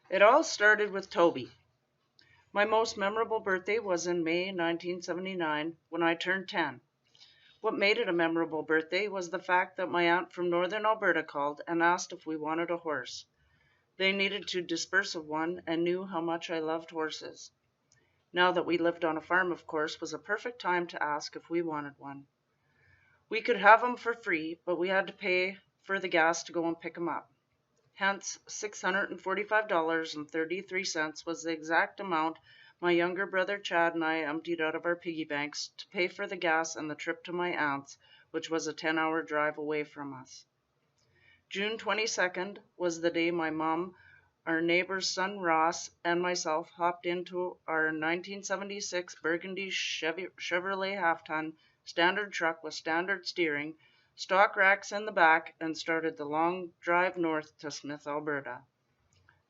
It all started with Toby. My most memorable birthday was in May 1979 when I turned 10. What made it a memorable birthday was the fact that my aunt from northern Alberta called and asked if we wanted a horse. They needed to dispose of one and knew how much I loved horses. Now that we lived on a farm, of course, was a perfect time to ask if we wanted one. We could have 'em for free, but we had to pay for the gas to go and pick 'em up. Hence, $645.33 was the exact amount my younger brother Chad and I emptied out of our piggy banks to pay for the gas and the trip to my aunt's, which was a 10-hour drive away from us. June 22nd was the day my mom, our neighbor's son Ross, and myself hopped into our 1976 Burgundy Chevrolet half-ton standard truck with standard steering, stock racks in the back, and started the long drive north to Smith, Alberta.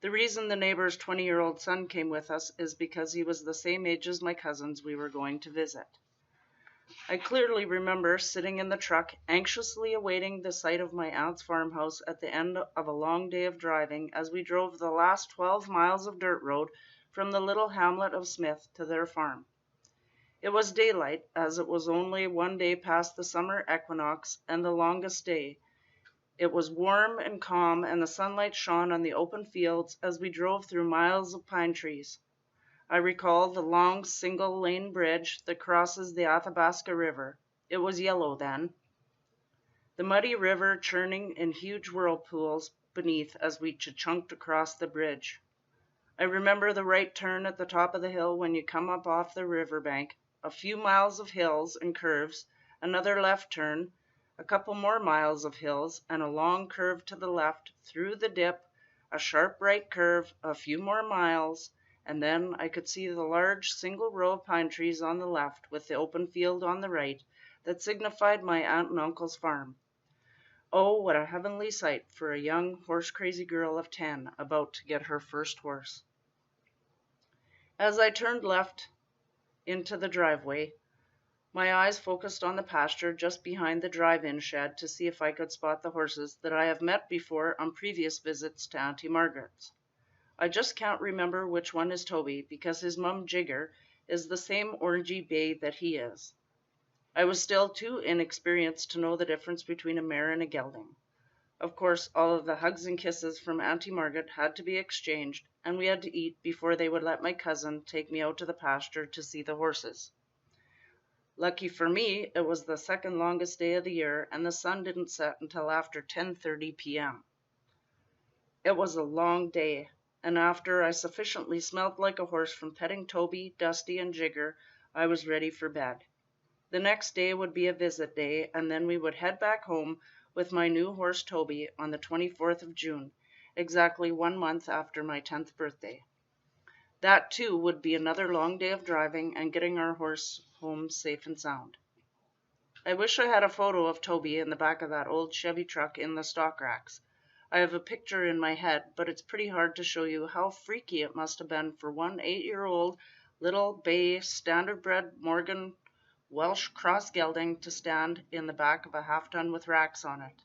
The reason the neighbor's 20-year-old son came with us is because he was the same age as my cousins we were going to visit. I clearly remember sitting in the truck, anxiously awaiting the sight of my aunt's farmhouse at the end of a long day of driving as we drove the last 12 miles of dirt road from the little hamlet of Smith to their farm. It was daylight, as it was only one day past the summer equinox and the longest day. It was warm and calm, and the sunlight shone on the open fields as we drove through miles of pine trees. I recall the long single-lane bridge that crosses the Athabasca River. It was yellow then. The muddy river churning in huge whirlpools beneath as we chunked across the bridge. I remember the right turn at the top of the hill when you come up off the riverbank, a few miles of hills and curves, another left turn, a couple more miles of hills, and a long curve to the left, through the dip, a sharp right curve, a few more miles, and then I could see the large single row of pine trees on the left with the open field on the right that signified my aunt and uncle's farm. Oh, what a heavenly sight for a young horse-crazy girl of 10 about to get her first horse. As I turned left into the driveway, my eyes focused on the pasture just behind the drive-in shed to see if I could spot the horses that I have met before on previous visits to Auntie Margaret's. I just can't remember which one is Toby because his mum Jigger is the same orangey bay that he is. I was still too inexperienced to know the difference between a mare and a gelding. Of course, all of the hugs and kisses from Auntie Margaret had to be exchanged, and we had to eat before they would let my cousin take me out to the pasture to see the horses. Lucky for me, it was the second longest day of the year, and the sun didn't set until after 10:30 p.m. It was a long day, and after I sufficiently smelt like a horse from petting Toby, Dusty, and Jigger, I was ready for bed. The next day would be a visit day, and then we would head back home with my new horse Toby on the 24th of June, exactly 1 month after my 10th birthday. That too would be another long day of driving and getting our horse home safe and sound. I wish I had a photo of Toby in the back of that old Chevy truck in the stock racks. I have a picture in my head, but it's pretty hard to show you how freaky it must have been for one 8-year-old little bay standard-bred Morgan Welsh cross gelding to stand in the back of a half-ton with racks on it.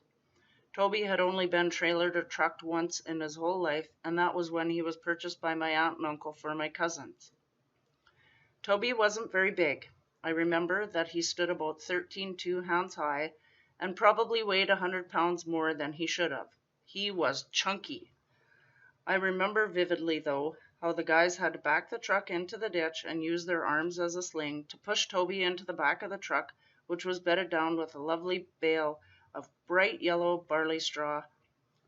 Toby had only been trailered or trucked once in his whole life, and that was when he was purchased by my aunt and uncle for my cousins. Toby wasn't very big. I remember that he stood about 13.2 hands high and probably weighed 100 pounds more than he should have. He was chunky. I remember vividly, though, how the guys had to back the truck into the ditch and use their arms as a sling to push Toby into the back of the truck, which was bedded down with a lovely bale of bright yellow barley straw,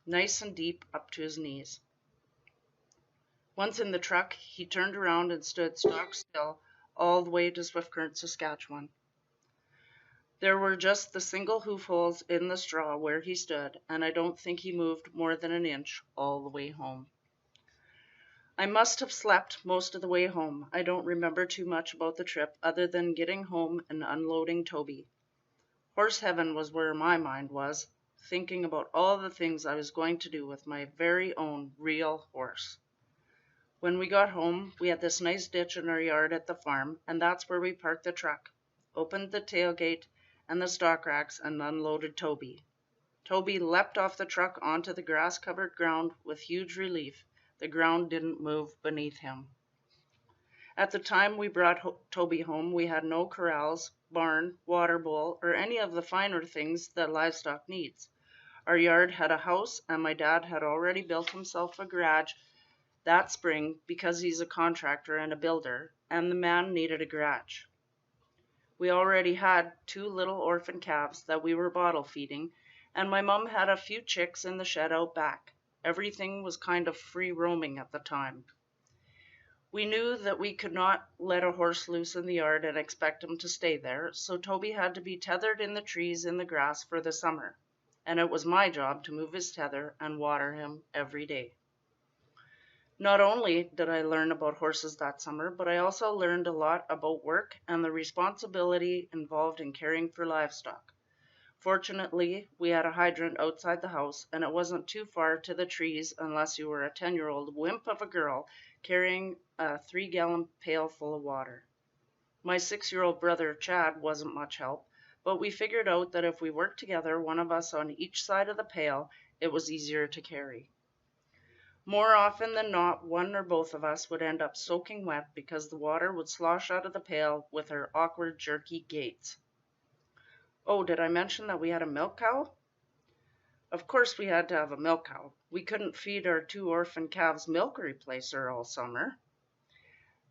nice and deep up to his knees. Once in the truck, he turned around and stood stock still all the way to Swift Current, Saskatchewan. There were just the single hoof holes in the straw where he stood, and I don't think he moved more than an inch all the way home. I must have slept most of the way home. I don't remember too much about the trip other than getting home and unloading Toby. Horse heaven was where my mind was, thinking about all the things I was going to do with my very own real horse. When we got home, we had this nice ditch in our yard at the farm, and that's where we parked the truck, opened the tailgate and the stock racks, and unloaded Toby. Toby leapt off the truck onto the grass-covered ground with huge relief, The ground didn't move beneath him. At the time we brought Toby home, we had no corrals, barn, water bowl, or any of the finer things that livestock needs. Our yard had a house, and my dad had already built himself a garage that spring because he's a contractor and a builder, and the man needed a garage. We already had 2 little orphan calves that we were bottle feeding, and my mom had a few chicks in the shed out back. Everything was kind of free roaming at the time. We knew that we could not let a horse loose in the yard and expect him to stay there, so Toby had to be tethered in the trees in the grass for the summer, and it was my job to move his tether and water him every day. Not only did I learn about horses that summer, but I also learned a lot about work and the responsibility involved in caring for livestock. Fortunately, we had a hydrant outside the house, and it wasn't too far to the trees unless you were a 10-year-old wimp of a girl carrying a 3-gallon pail full of water. My 6-year-old brother Chad wasn't much help, but we figured out that if we worked together, one of us on each side of the pail, it was easier to carry. More often than not, one or both of us would end up soaking wet because the water would slosh out of the pail with our awkward, jerky gaits. Oh, did I mention that we had a milk cow? Of course we had to have a milk cow. We couldn't feed our 2 orphan calves milk replacer all summer.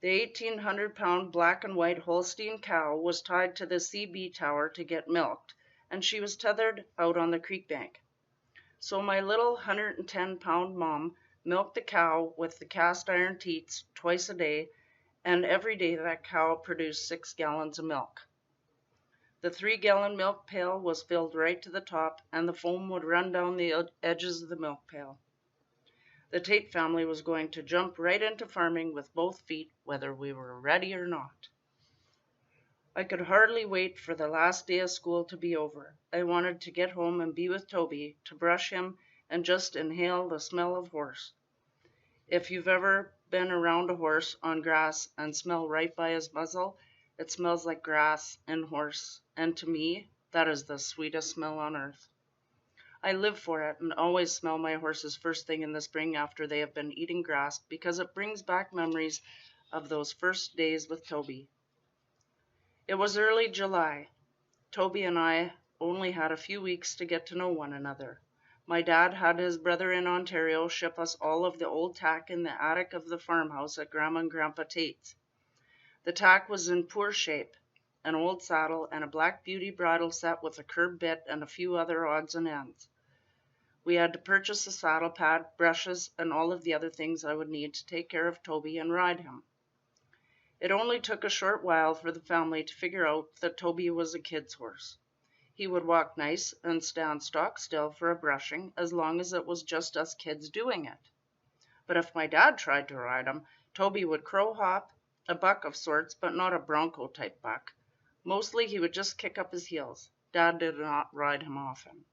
The 1,800-pound black and white Holstein cow was tied to the CB tower to get milked, and she was tethered out on the creek bank. So my little 110-pound mom milked the cow with the cast iron teats twice a day, and every day that cow produced 6 gallons of milk. The 3-gallon milk pail was filled right to the top, and the foam would run down the edges of the milk pail. The Tait family was going to jump right into farming with both feet, whether we were ready or not. I could hardly wait for the last day of school to be over. I wanted to get home and be with Toby, to brush him, and just inhale the smell of horse. If you've ever been around a horse on grass and smell right by his muzzle, it smells like grass and horse, and to me, that is the sweetest smell on earth. I live for it and always smell my horses first thing in the spring after they have been eating grass because it brings back memories of those first days with Toby. It was early July. Toby and I only had a few weeks to get to know one another. My dad had his brother in Ontario ship us all of the old tack in the attic of the farmhouse at Grandma and Grandpa Tait's. The tack was in poor shape, an old saddle and a Black Beauty bridle set with a curb bit and a few other odds and ends. We had to purchase a saddle pad, brushes, and all of the other things I would need to take care of Toby and ride him. It only took a short while for the family to figure out that Toby was a kid's horse. He would walk nice and stand stock still for a brushing as long as it was just us kids doing it. But if my dad tried to ride him, Toby would crow hop, a buck of sorts, but not a bronco type buck. Mostly he would just kick up his heels. Dad did not ride him often.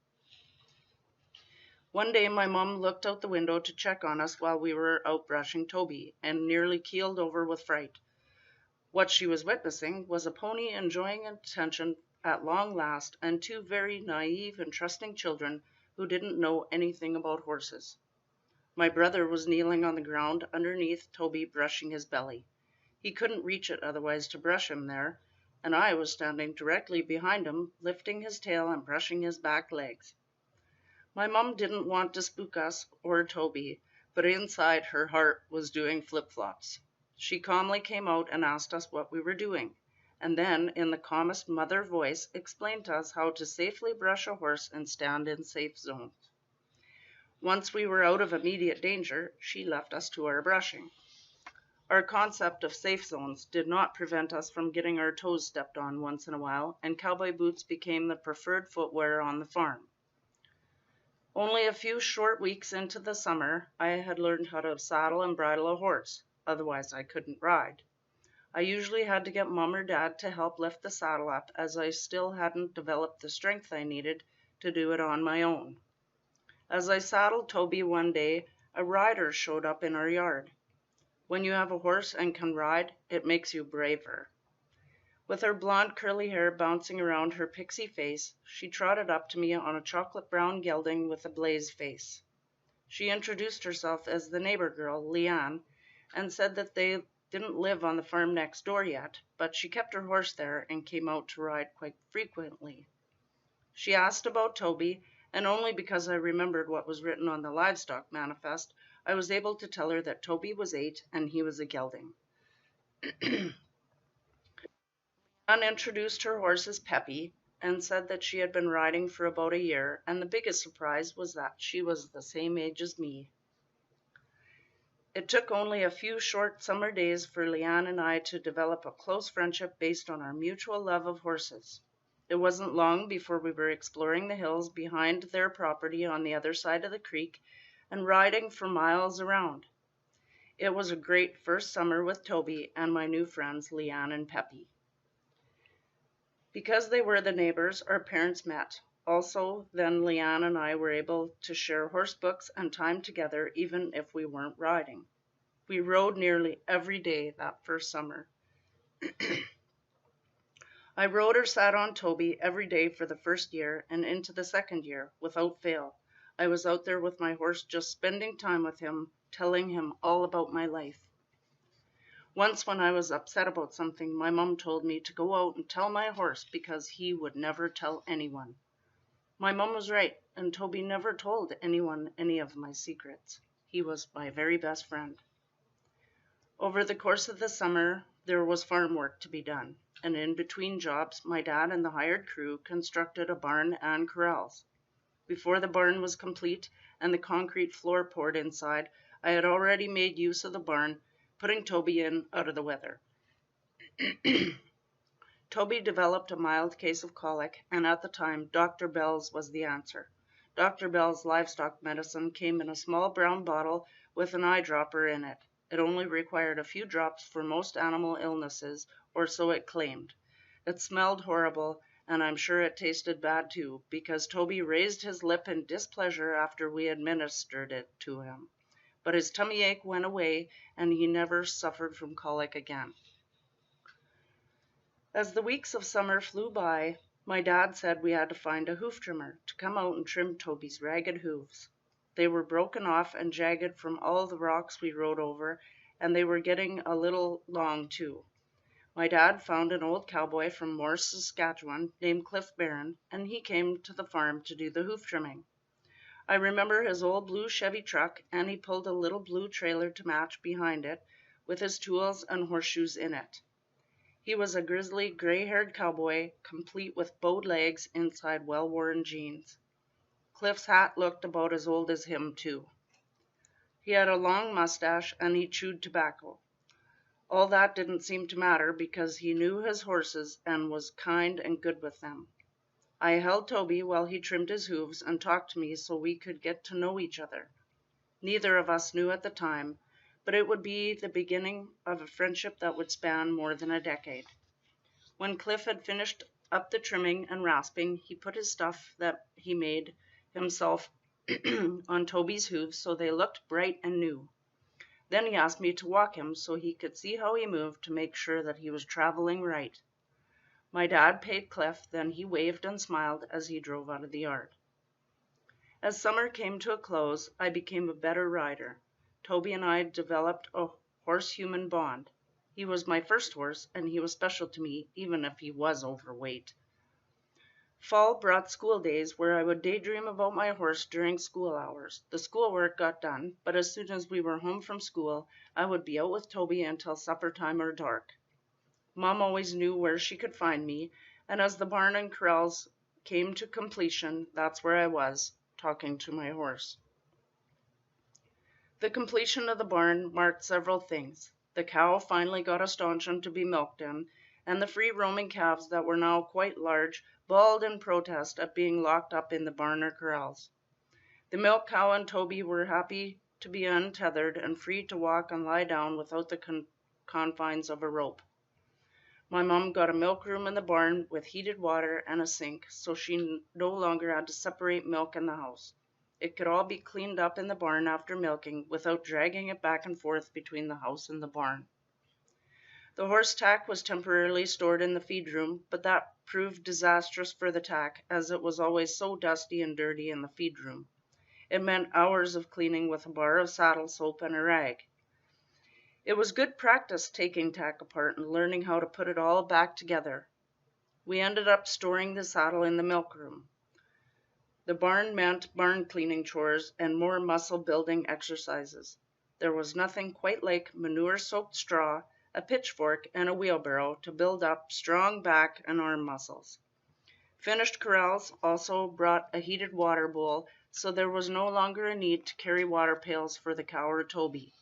One day my mom looked out the window to check on us while we were out brushing Toby and nearly keeled over with fright. What she was witnessing was a pony enjoying attention at long last and 2 very naive and trusting children who didn't know anything about horses. My brother was kneeling on the ground underneath Toby brushing his belly. He couldn't reach it otherwise to brush him there, and I was standing directly behind him, lifting his tail and brushing his back legs. My mom didn't want to spook us or Toby, but inside her heart was doing flip-flops. She calmly came out and asked us what we were doing, and then, in the calmest mother voice, explained to us how to safely brush a horse and stand in safe zones. Once we were out of immediate danger, she left us to our brushing. Our concept of safe zones did not prevent us from getting our toes stepped on once in a while, and cowboy boots became the preferred footwear on the farm. Only a few short weeks into the summer, I had learned how to saddle and bridle a horse, otherwise I couldn't ride. I usually had to get Mom or Dad to help lift the saddle up, as I still hadn't developed the strength I needed to do it on my own. As I saddled Toby one day, a rider showed up in our yard. When you have a horse and can ride, it makes you braver. With her blonde curly hair bouncing around her pixie face, she trotted up to me on a chocolate brown gelding with a blaze face. She introduced herself as the neighbor girl, Leanne, and said that they didn't live on the farm next door yet, but she kept her horse there and came out to ride quite frequently. She asked about Toby, and only because I remembered what was written on the livestock manifest, I was able to tell her that Toby was 8 and he was a gelding. Anne introduced her horse as Peppy and said that she had been riding for about a year, and the biggest surprise was that she was the same age as me. It took only a few short summer days for Leanne and I to develop a close friendship based on our mutual love of horses. It wasn't long before we were exploring the hills behind their property on the other side of the creek and riding for miles around. It was a great first summer with Toby and my new friends Leanne and Peppy. Because they were the neighbors, our parents met. Also, then Leanne and I were able to share horse books and time together even if we weren't riding. We rode nearly every day that first summer. I rode or sat on Toby every day for the first year and into the second year, without fail. I was out there with my horse just spending time with him, telling him all about my life. Once when I was upset about something, my mom told me to go out and tell my horse because he would never tell anyone. My mom was right, and Toby never told anyone any of my secrets. He was my very best friend. Over the course of the summer, there was farm work to be done, and in between jobs, my dad and the hired crew constructed a barn and corrals. Before the barn was complete and the concrete floor poured inside, I had already made use of the barn, putting Toby in out of the weather. Toby developed a mild case of colic, and at the time, Dr. Bell's was the answer. Dr. Bell's livestock medicine came in a small brown bottle with an eyedropper in it. It only required a few drops for most animal illnesses, or so it claimed. It smelled horrible, and I'm sure it tasted bad too, because Toby raised his lip in displeasure after we administered it to him. But his tummy ache went away, and he never suffered from colic again. As the weeks of summer flew by, my dad said we had to find a hoof trimmer to come out and trim Toby's ragged hooves. They were broken off and jagged from all the rocks we rode over, and they were getting a little long too. My dad found an old cowboy from Morse, Saskatchewan, named Cliff Barron, and he came to the farm to do the hoof trimming. I remember his old blue Chevy truck, and he pulled a little blue trailer to match behind it, with his tools and horseshoes in it. He was a grizzly, gray-haired cowboy, complete with bowed legs inside well-worn jeans. Cliff's hat looked about as old as him, too. He had a long mustache, and he chewed tobacco. All that didn't seem to matter because he knew his horses and was kind and good with them. I held Toby while he trimmed his hooves and talked to me so we could get to know each other. Neither of us knew at the time, but it would be the beginning of a friendship that would span more than a decade. When Cliff had finished up the trimming and rasping, he put his stuff that he made himself on Toby's hooves so they looked bright and new. Then he asked me to walk him so he could see how he moved to make sure that he was traveling right. My dad paid Cliff, then he waved and smiled as he drove out of the yard. As summer came to a close, I became a better rider. Toby and I developed a horse-human bond. He was my first horse, and he was special to me, even if he was overweight. Fall brought school days where I would daydream about my horse during school hours. The schoolwork got done, but as soon as we were home from school, I would be out with Toby until supper time or dark. Mom always knew where she could find me, and as the barn and corrals came to completion, that's where I was, talking to my horse. The completion of the barn marked several things. The cow finally got a stanchion to be milked in, and the free-roaming calves that were now quite large bawled in protest at being locked up in the barn or corrals. The milk cow and Toby were happy to be untethered and free to walk and lie down without the confines of a rope. My mom got a milk room in the barn with heated water and a sink, so she no longer had to separate milk in the house. It could all be cleaned up in the barn after milking without dragging it back and forth between the house and the barn. The horse tack was temporarily stored in the feed room, but that proved disastrous for the tack as it was always so dusty and dirty in the feed room. It meant hours of cleaning with a bar of saddle soap and a rag. It was good practice taking tack apart and learning how to put it all back together. We ended up storing the saddle in the milk room. The barn meant barn cleaning chores and more muscle building exercises. There was nothing quite like manure-soaked straw, a pitchfork, and a wheelbarrow to build up strong back and arm muscles. Finished corrals also brought a heated water bowl, so there was no longer a need to carry water pails for the cow or Toby.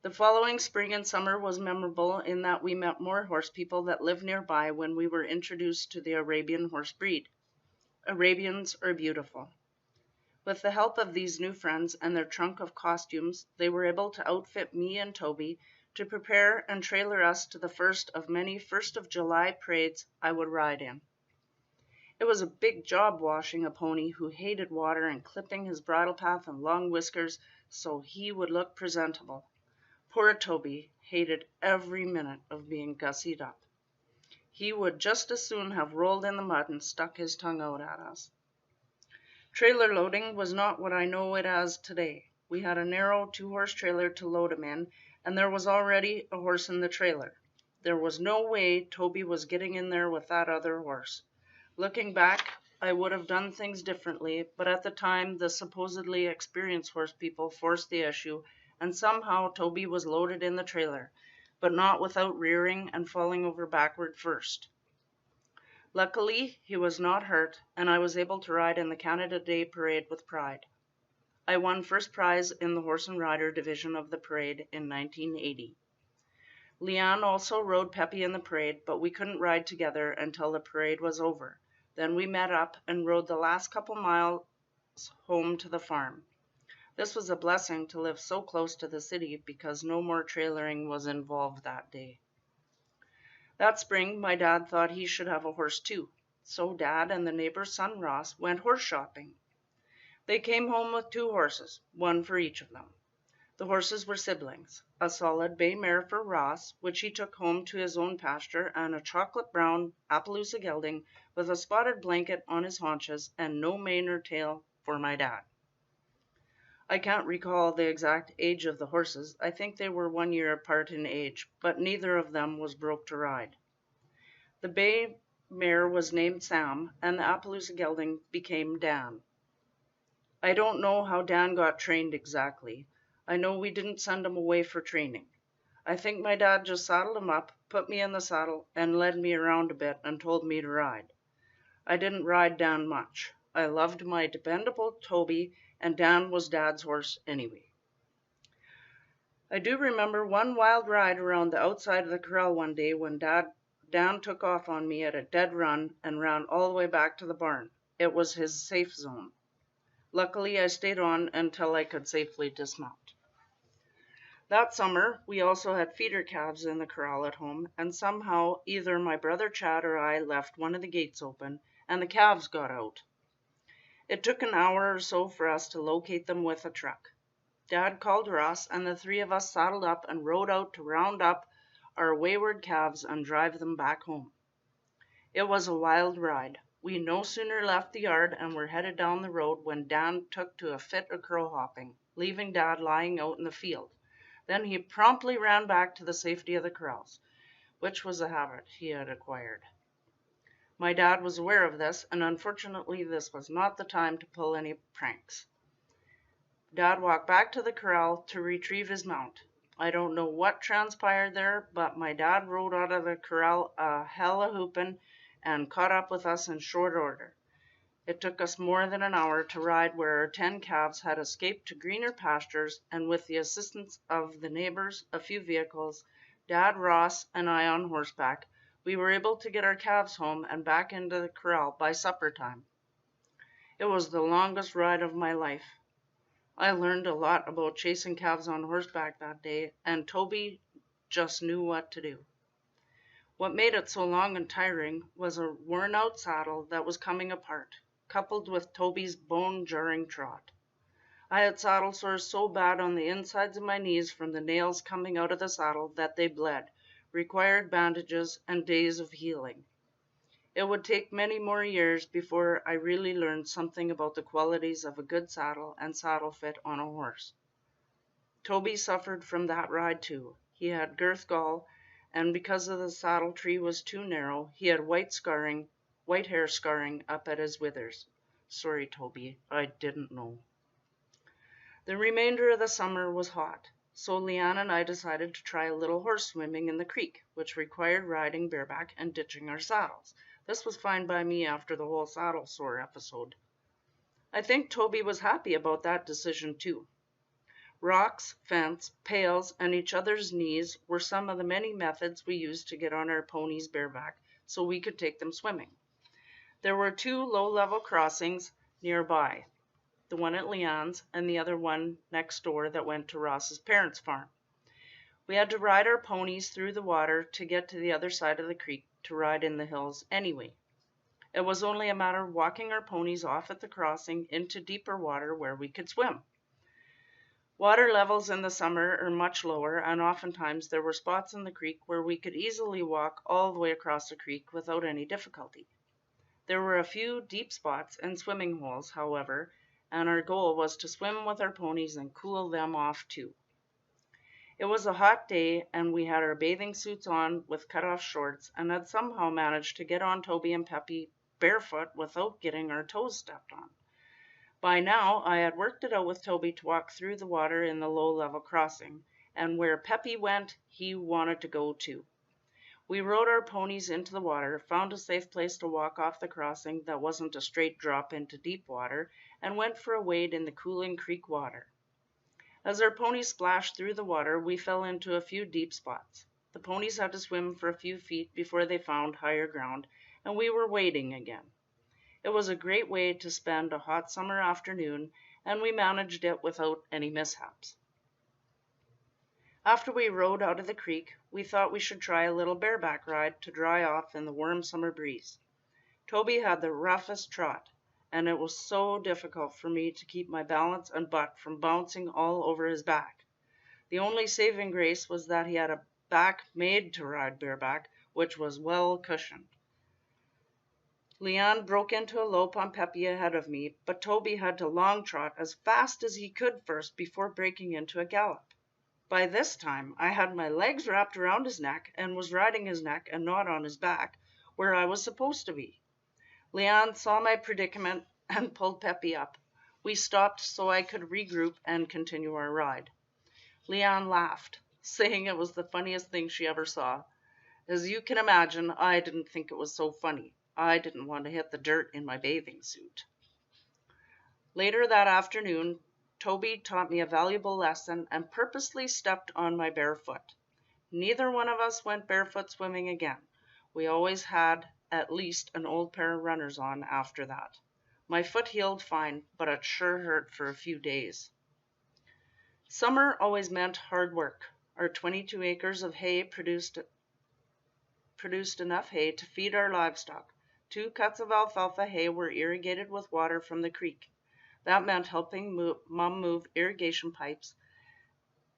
The following spring and summer was memorable in that we met more horse people that lived nearby when we were introduced to the Arabian horse breed. Arabians are beautiful. With the help of these new friends and their trunk of costumes, they were able to outfit me and Toby to prepare and trailer us to the first of many 1st of July parades I would ride in. It was a big job washing a pony who hated water and clipping his bridle path and long whiskers so he would look presentable. Poor Toby hated every minute of being gussied up. He would just as soon have rolled in the mud and stuck his tongue out at us. Trailer loading was not what I know it as today. We had a narrow 2-horse trailer to load him in, and there was already a horse in the trailer. There was no way Toby was getting in there with that other horse. Looking back, I would have done things differently, but at the time the supposedly experienced horse people forced the issue, and somehow Toby was loaded in the trailer, but not without rearing and falling over backward first. Luckily, he was not hurt, and I was able to ride in the Canada Day Parade with pride. I won first prize in the horse and rider division of the parade in 1980. Leanne also rode Peppy in the parade, but we couldn't ride together until the parade was over. Then we met up and rode the last couple miles home to the farm. This was a blessing to live so close to the city because no more trailering was involved that day. That spring, my dad thought he should have a horse too, so Dad and the neighbor's son Ross went horse shopping. They came home with 2 horses, one for each of them. The horses were siblings, a solid bay mare for Ross, which he took home to his own pasture, and a chocolate brown Appaloosa gelding with a spotted blanket on his haunches and no mane or tail for my dad. I can't recall the exact age of the horses. I think they were 1 year apart in age, but neither of them was broke to ride. The bay mare was named Sam, and the Appaloosa gelding became Dan. I don't know how Dan got trained exactly. I know we didn't send him away for training. I think my dad just saddled him up, put me in the saddle, and led me around a bit and told me to ride. I didn't ride Dan much. I loved my dependable Toby, and Dan was Dad's horse anyway. I do remember one wild ride around the outside of the corral one day when Dan took off on me at a dead run and ran all the way back to the barn. It was his safe zone. Luckily, I stayed on until I could safely dismount. That summer, we also had feeder calves in the corral at home, and somehow either my brother Chad or I left one of the gates open, and the calves got out. It took an hour or so for us to locate them with a truck. Dad called Ross, and the 3 of us saddled up and rode out to round up our wayward calves and drive them back home. It was a wild ride. We no sooner left the yard and were headed down the road when Dan took to a fit of crow hopping, leaving Dad lying out in the field. Then he promptly ran back to the safety of the corrals, which was a habit he had acquired. My dad was aware of this, and unfortunately this was not the time to pull any pranks. Dad walked back to the corral to retrieve his mount. I don't know what transpired there, but my dad rode out of the corral a hell of whooping and caught up with us in short order. It took us more than an hour to ride where our 10 calves had escaped to greener pastures, and with the assistance of the neighbors, a few vehicles, Dad, Ross, and I on horseback, we were able to get our calves home and back into the corral by supper time. It was the longest ride of my life. I learned a lot about chasing calves on horseback that day, and Toby just knew what to do. What made it so long and tiring was a worn-out saddle that was coming apart, coupled with Toby's bone-jarring trot. I had saddle sores so bad on the insides of my knees from the nails coming out of the saddle that they bled, required bandages, and days of healing. It would take many more years before I really learned something about the qualities of a good saddle and saddle fit on a horse. Toby suffered from that ride too. He had girth gall, and because of the saddle tree was too narrow, he had white hair scarring up at his withers. Sorry, Toby, I didn't know. The remainder of the summer was hot, so Leanne and I decided to try a little horse swimming in the creek, which required riding bareback and ditching our saddles. This was fine by me after the whole saddle sore episode. I think Toby was happy about that decision too. Rocks, fence, pails, and each other's knees were some of the many methods we used to get on our ponies bareback so we could take them swimming. There were 2 low-level crossings nearby, the one at Leanne's and the other one next door that went to Ross's parents' farm. We had to ride our ponies through the water to get to the other side of the creek to ride in the hills anyway. It was only a matter of walking our ponies off at the crossing into deeper water where we could swim. Water levels in the summer are much lower, and oftentimes there were spots in the creek where we could easily walk all the way across the creek without any difficulty. There were a few deep spots and swimming holes, however, and our goal was to swim with our ponies and cool them off too. It was a hot day, and we had our bathing suits on with cut-off shorts and had somehow managed to get on Toby and Peppy barefoot without getting our toes stepped on. By now, I had worked it out with Toby to walk through the water in the low-level crossing, and where Peppy went, he wanted to go too. We rode our ponies into the water, found a safe place to walk off the crossing that wasn't a straight drop into deep water, and went for a wade in the cooling creek water. As our ponies splashed through the water, we fell into a few deep spots. The ponies had to swim for a few feet before they found higher ground, and we were wading again. It was a great way to spend a hot summer afternoon, and we managed it without any mishaps. After we rode out of the creek, we thought we should try a little bareback ride to dry off in the warm summer breeze. Toby had the roughest trot, and it was so difficult for me to keep my balance and butt from bouncing all over his back. The only saving grace was that he had a back made to ride bareback, which was well cushioned. Leanne broke into a lope on Peppy ahead of me, but Toby had to long trot as fast as he could first before breaking into a gallop. By this time, I had my legs wrapped around his neck and was riding his neck and not on his back, where I was supposed to be. Leanne saw my predicament and pulled Peppy up. We stopped so I could regroup and continue our ride. Leanne laughed, saying it was the funniest thing she ever saw. As you can imagine, I didn't think it was so funny. I didn't want to hit the dirt in my bathing suit. Later that afternoon, Toby taught me a valuable lesson and purposely stepped on my bare foot. Neither one of us went barefoot swimming again. We always had at least an old pair of runners on after that. My foot healed fine, but it sure hurt for a few days. Summer always meant hard work. Our 22 acres of hay produced enough hay to feed our livestock. 2 cuts of alfalfa hay were irrigated with water from the creek. That meant helping Mom move irrigation pipes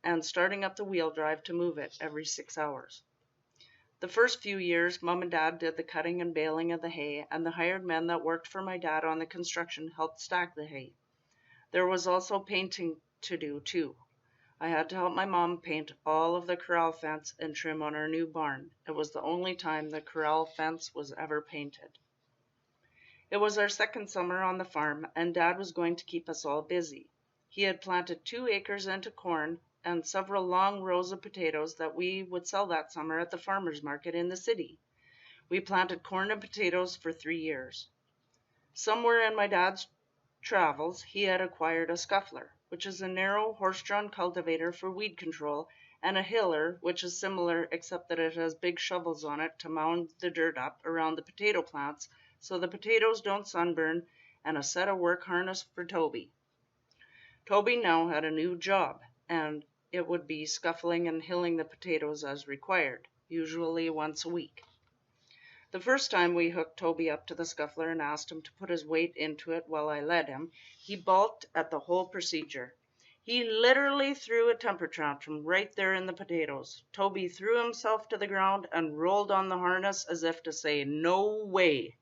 and starting up the wheel drive to move it every 6 hours. The first few years, Mom and Dad did the cutting and baling of the hay, and the hired men that worked for my dad on the construction helped stack the hay. There was also painting to do, too. I had to help my mom paint all of the corral fence and trim on our new barn. It was the only time the corral fence was ever painted. It was our second summer on the farm, and Dad was going to keep us all busy. He had planted 2 acres into corn and several long rows of potatoes that we would sell that summer at the farmer's market in the city. We planted corn and potatoes for 3 years. Somewhere in my dad's travels, he had acquired a scuffler, which is a narrow horse-drawn cultivator for weed control, and a hiller, which is similar except that it has big shovels on it to mound the dirt up around the potato plants so the potatoes don't sunburn, and a set of work harness for Toby. Toby now had a new job, and it would be scuffling and hilling the potatoes as required, usually once a week. The first time we hooked Toby up to the scuffler and asked him to put his weight into it while I led him, he balked at the whole procedure. He literally threw a temper tantrum right there in the potatoes. Toby threw himself to the ground and rolled on the harness as if to say, "No way."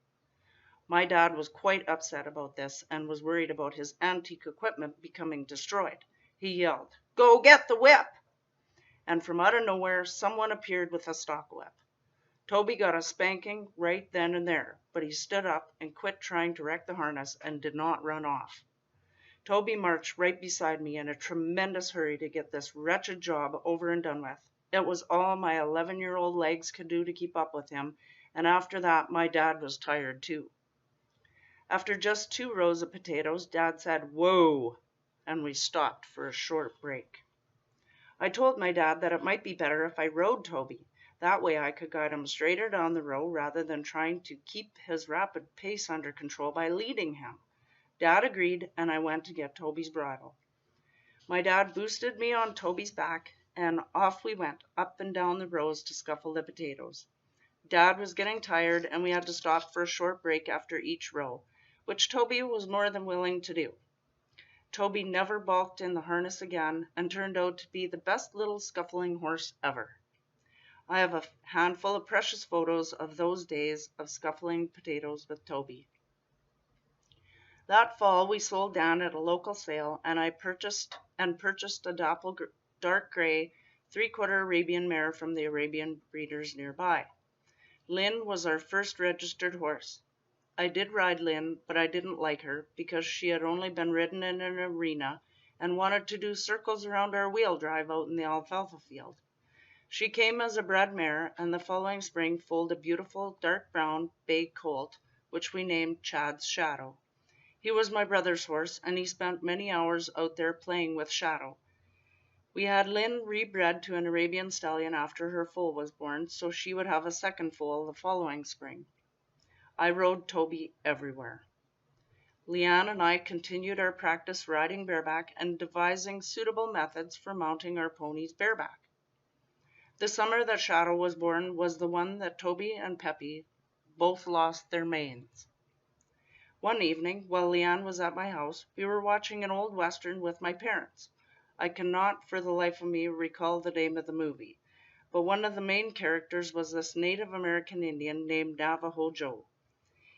My dad was quite upset about this and was worried about his antique equipment becoming destroyed. He yelled, "Go get the whip!" And from out of nowhere, someone appeared with a stock whip. Toby got a spanking right then and there, but he stood up and quit trying to wreck the harness and did not run off. Toby marched right beside me in a tremendous hurry to get this wretched job over and done with. It was all my 11-year-old legs could do to keep up with him, and after that my dad was tired too. After just 2 rows of potatoes, Dad said, "Whoa," and we stopped for a short break. I told my dad that it might be better if I rode Toby. That way I could guide him straighter down the row rather than trying to keep his rapid pace under control by leading him. Dad agreed, and I went to get Toby's bridle. My dad boosted me on Toby's back, and off we went, up and down the rows to scuffle the potatoes. Dad was getting tired, and we had to stop for a short break after each row, which Toby was more than willing to do. Toby never balked in the harness again and turned out to be the best little scuffling horse ever. I have a handful of precious photos of those days of scuffling potatoes with Toby. That fall we sold Dan at a local sale, and I purchased a dark gray 3/4 Arabian mare from the Arabian breeders nearby. Lynn was our first registered horse. I did ride Lynn, but I didn't like her because she had only been ridden in an arena and wanted to do circles around our wheel drive out in the alfalfa field. She came as a bred mare, and the following spring foaled a beautiful dark brown bay colt, which we named Chad's Shadow. He was my brother's horse, and he spent many hours out there playing with Shadow. We had Lynn rebred to an Arabian stallion after her foal was born, so she would have a second foal the following spring. I rode Toby everywhere. Leanne and I continued our practice riding bareback and devising suitable methods for mounting our ponies bareback. The summer that Shadow was born was the one that Toby and Peppy both lost their manes. One evening, while Leanne was at my house, we were watching an old western with my parents. I cannot for the life of me recall the name of the movie, but one of the main characters was this Native American Indian named Navajo Joe.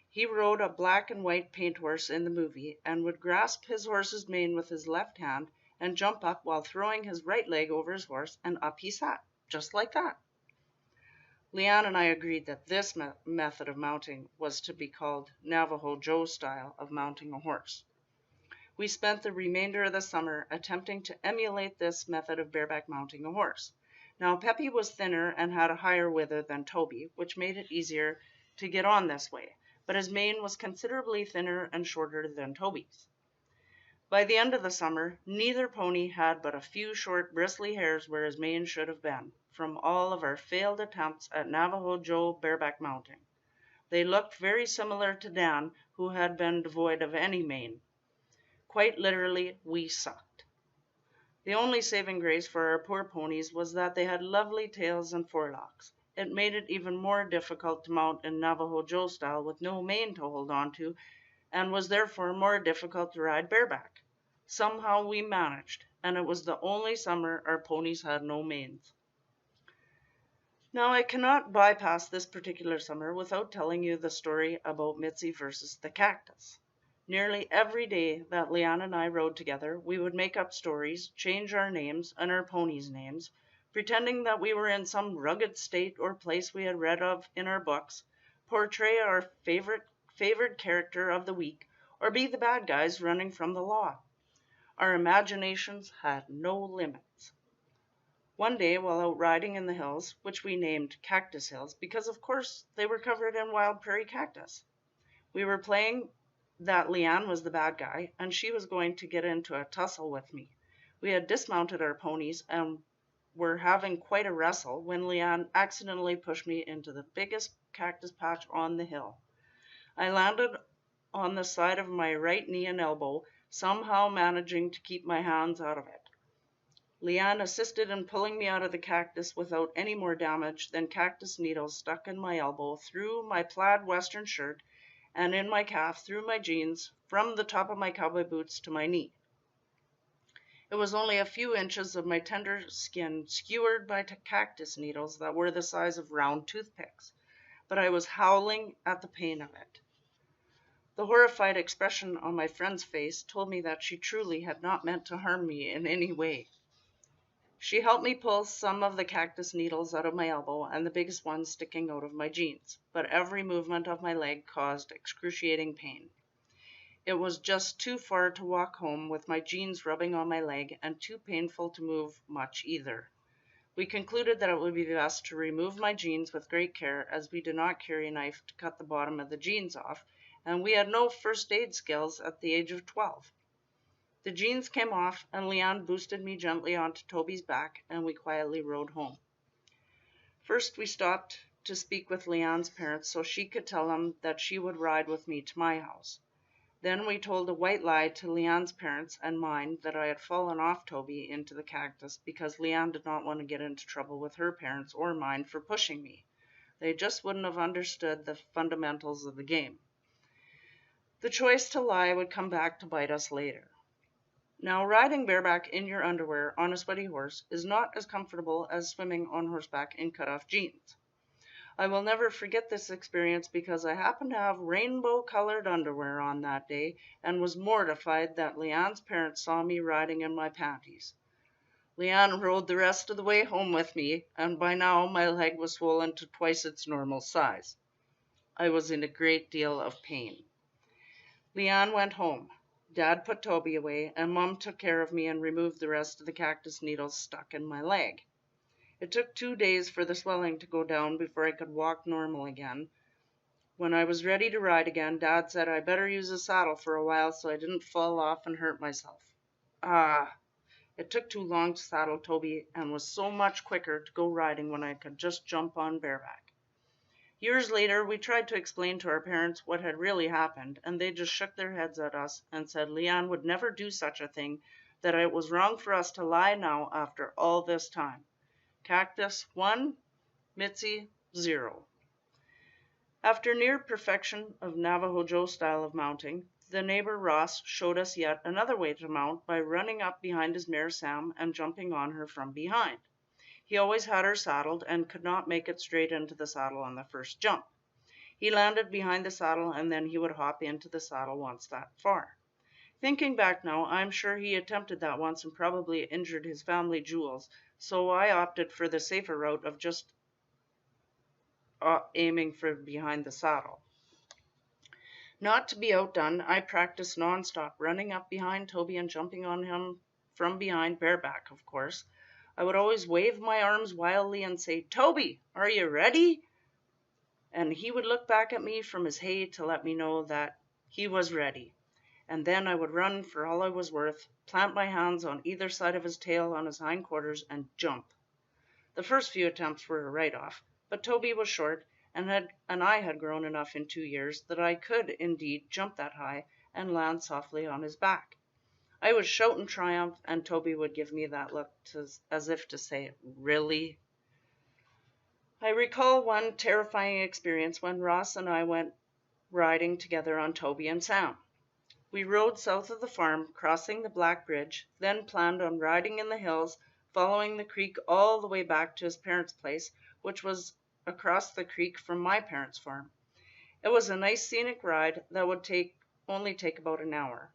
He rode a black and white paint horse in the movie and would grasp his horse's mane with his left hand and jump up while throwing his right leg over his horse, and up he sat, just like that. Leanne and I agreed that this method of mounting was to be called Navajo Joe style of mounting a horse. We spent the remainder of the summer attempting to emulate this method of bareback mounting a horse. Now, Peppy was thinner and had a higher wither than Toby, which made it easier to get on this way, but his mane was considerably thinner and shorter than Toby's. By the end of the summer, neither pony had but a few short bristly hairs where his mane should have been, from all of our failed attempts at Navajo Joe bareback mounting. They looked very similar to Dan, who had been devoid of any mane. Quite literally, we sucked. The only saving grace for our poor ponies was that they had lovely tails and forelocks. It made it even more difficult to mount in Navajo Joe style with no mane to hold on to, and was therefore more difficult to ride bareback. Somehow we managed, and it was the only summer our ponies had no manes. Now I cannot bypass this particular summer without telling you the story about Mitzy versus the cactus. Nearly every day that Leanne and I rode together, we would make up stories, change our names and our ponies' names, pretending that we were in some rugged state or place we had read of in our books, portray our favored character of the week, or be the bad guys running from the law. Our imaginations had no limits. One day, while out riding in the hills, which we named Cactus Hills because of course they were covered in wild prairie cactus, we were playing that Leanne was the bad guy and she was going to get into a tussle with me. We had dismounted our ponies and were having quite a wrestle when Leanne accidentally pushed me into the biggest cactus patch on the hill. I landed on the side of my right knee and elbow, somehow managing to keep my hands out of it. Leanne assisted in pulling me out of the cactus without any more damage than cactus needles stuck in my elbow, through my plaid western shirt, and in my calf, through my jeans, from the top of my cowboy boots to my knee. It was only a few inches of my tender skin skewered by cactus needles that were the size of round toothpicks, but I was howling at the pain of it. The horrified expression on my friend's face told me that she truly had not meant to harm me in any way. She helped me pull some of the cactus needles out of my elbow and the biggest one sticking out of my jeans, but every movement of my leg caused excruciating pain. It was just too far to walk home with my jeans rubbing on my leg and too painful to move much either. We concluded that it would be best to remove my jeans with great care, as we did not carry a knife to cut the bottom of the jeans off, and we had no first aid skills at the age of 12. The jeans came off, and Leanne boosted me gently onto Toby's back, and we quietly rode home. First, we stopped to speak with Leanne's parents so she could tell them that she would ride with me to my house. Then we told a white lie to Leanne's parents and mine that I had fallen off Toby into the cactus because Leanne did not want to get into trouble with her parents or mine for pushing me. They just wouldn't have understood the fundamentals of the game. The choice to lie would come back to bite us later. Now, riding bareback in your underwear on a sweaty horse is not as comfortable as swimming on horseback in cut-off jeans. I will never forget this experience because I happened to have rainbow-colored underwear on that day and was mortified that Leanne's parents saw me riding in my panties. Leanne rode the rest of the way home with me, and by now my leg was swollen to twice its normal size. I was in a great deal of pain. Leanne went home. Dad put Toby away, and Mom took care of me and removed the rest of the cactus needles stuck in my leg. It took 2 days for the swelling to go down before I could walk normal again. When I was ready to ride again, Dad said I better use a saddle for a while so I didn't fall off and hurt myself. It took too long to saddle Toby and was so much quicker to go riding when I could just jump on bareback. Years later, we tried to explain to our parents what had really happened, and they just shook their heads at us and said Leanne would never do such a thing, that it was wrong for us to lie now after all this time. Cactus 1, Mitzy 0. After near perfection of Navajo Joe style of mounting, the neighbor Ross showed us yet another way to mount by running up behind his mare Sam and jumping on her from behind. He always had her saddled and could not make it straight into the saddle on the first jump. He landed behind the saddle and then he would hop into the saddle once that far. Thinking back now, I'm sure he attempted that once and probably injured his family jewels, so I opted for the safer route of just aiming for behind the saddle. Not to be outdone, I practiced nonstop, running up behind Toby and jumping on him from behind, bareback, of course. I would always wave my arms wildly and say, "Toby, are you ready?" And he would look back at me from his hay to let me know that he was ready. And then I would run for all I was worth, plant my hands on either side of his tail on his hindquarters, and jump. The first few attempts were a write-off, but Toby was short, and I had grown enough in 2 years that I could indeed jump that high and land softly on his back. I would shout in triumph, and Toby would give me that look as if to say, "Really?" I recall one terrifying experience when Ross and I went riding together on Toby and Sam. We rode south of the farm, crossing the Black Bridge, then planned on riding in the hills, following the creek all the way back to his parents' place, which was across the creek from my parents' farm. It was a nice scenic ride that would only take about an hour.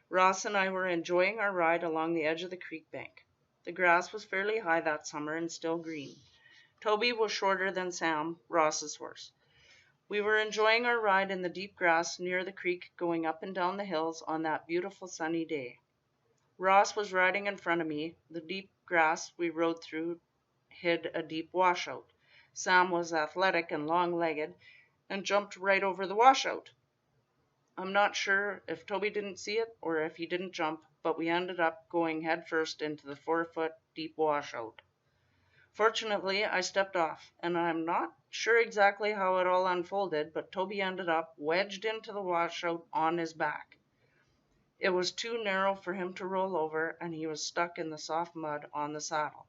Ross and I were enjoying our ride along the edge of the creek bank. The grass was fairly high that summer and still green. Toby was shorter than Sam, Ross's horse. We were enjoying our ride in the deep grass near the creek, going up and down the hills on that beautiful sunny day. Ross was riding in front of me. The deep grass we rode through hid a deep washout. Sam was athletic and long-legged and jumped right over the washout. I'm not sure if Toby didn't see it or if he didn't jump, but we ended up going headfirst into the 4-foot deep washout. Fortunately, I stepped off, and I'm not sure exactly how it all unfolded, but Toby ended up wedged into the washout on his back. It was too narrow for him to roll over, and he was stuck in the soft mud on the saddle.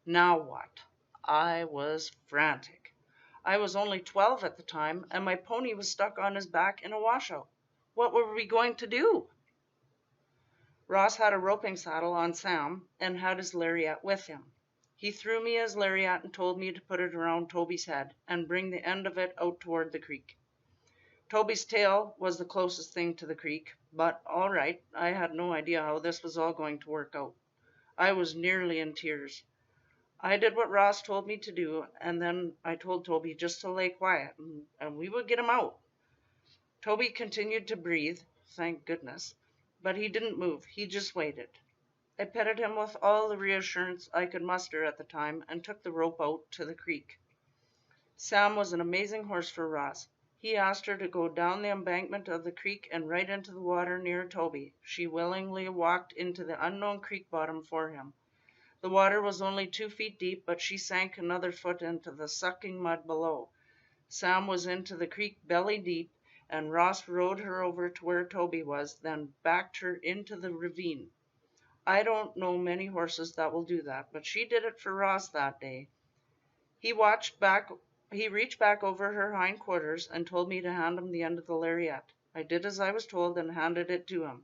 Now what? I was frantic. I was only 12 at the time, and my pony was stuck on his back in a washout. What were we going to do? Ross had a roping saddle on Sam and had his lariat with him. He threw me his lariat and told me to put it around Toby's head and bring the end of it out toward the creek. Toby's tail was the closest thing to the creek, but all right, I had no idea how this was all going to work out. I was nearly in tears. I did what Ross told me to do, and then I told Toby just to lay quiet, and we would get him out. Toby continued to breathe, thank goodness, but he didn't move. He just waited. I petted him with all the reassurance I could muster at the time and took the rope out to the creek. Sam was an amazing horse for Ross. He asked her to go down the embankment of the creek and right into the water near Toby. She willingly walked into the unknown creek bottom for him. The water was only 2 feet deep, but she sank another foot into the sucking mud below. Sam was into the creek belly deep, and Ross rode her over to where Toby was, then backed her into the ravine. I don't know many horses that will do that, but she did it for Ross that day. He reached back over her hind quarters and told me to hand him the end of the lariat. I did as I was told and handed it to him.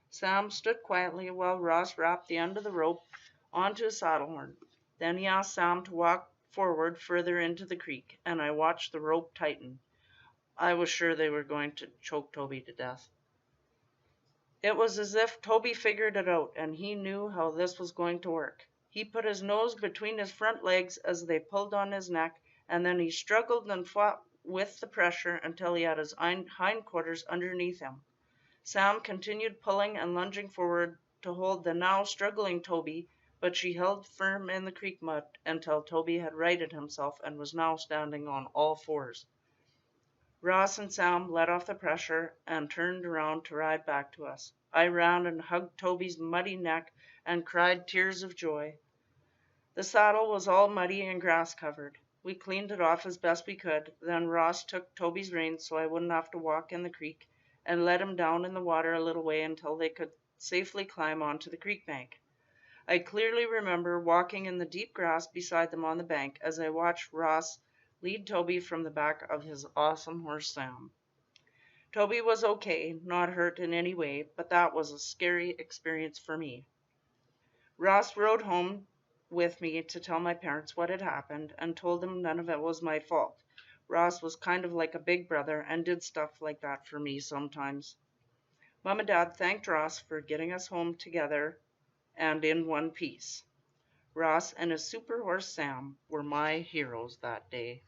Sam stood quietly while Ross wrapped the end of the rope onto his saddle horn. Then he asked Sam to walk forward further into the creek, and I watched the rope tighten. I was sure they were going to choke Toby to death. It was as if Toby figured it out, and he knew how this was going to work. He put his nose between his front legs as they pulled on his neck, and then he struggled and fought with the pressure until he had his hindquarters underneath him. Sam continued pulling and lunging forward to hold the now struggling Toby, but she held firm in the creek mud until Toby had righted himself and was now standing on all fours. Ross and Sam let off the pressure and turned around to ride back to us. I ran and hugged Toby's muddy neck and cried tears of joy. The saddle was all muddy and grass covered. We cleaned it off as best we could. Then Ross took Toby's reins so I wouldn't have to walk in the creek and let him down in the water a little way until they could safely climb onto the creek bank. I clearly remember walking in the deep grass beside them on the bank as I watched Ross lead Toby from the back of his awesome horse Sam. Toby was okay, not hurt in any way, but that was a scary experience for me. Ross rode home with me to tell my parents what had happened and told them none of it was my fault. Ross was kind of like a big brother and did stuff like that for me sometimes. Mom and Dad thanked Ross for getting us home together and in one piece. Ross and his super horse Sam were my heroes that day.